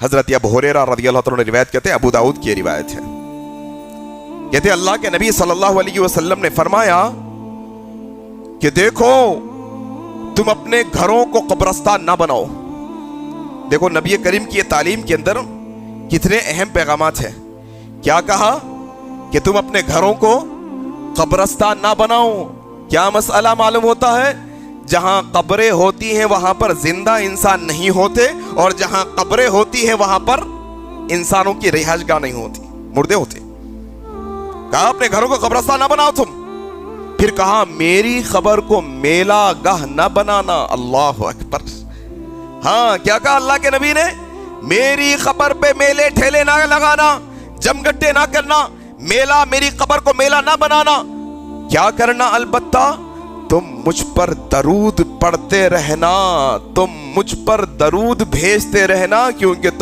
حضرت ابو ہریرہ رضی اللہ عنہ نے روایت کرتے ہیں، ابو داؤد کی روایت ہے، کہتے ہیں اللہ کے نبی صلی اللہ علیہ وسلم نے فرمایا کہ دیکھو تم اپنے گھروں کو قبرستان نہ بناؤ۔ دیکھو نبی کریم کی یہ تعلیم کے اندر کتنے اہم پیغامات ہیں۔ کیا کہا کہ تم اپنے گھروں کو قبرستان نہ بناؤ۔ کیا مسئلہ معلوم ہوتا ہے؟ جہاں قبریں ہوتی ہیں وہاں پر زندہ انسان نہیں ہوتے، اور جہاں قبریں ہوتی ہیں وہاں پر انسانوں کی رہائش گاہ نہیں ہوتی، مردے ہوتے۔ کہا اپنے گھروں کو قبرستان نہ بناؤ تم۔ پھر کہا میری قبر کو میلہ گاہ نہ بنانا۔ اللہ اکبر۔ ہاں کیا کہا اللہ کے نبی نے؟ میری قبر پہ میلے ٹھیلے نہ لگانا، جمگٹے نہ کرنا، میلہ میری قبر کو میلہ نہ بنانا۔ کیا کرنا؟ البتہ تم مجھ پر درود پڑھتے رہنا، تم مجھ پر درود بھیجتے رہنا، کیونکہ تم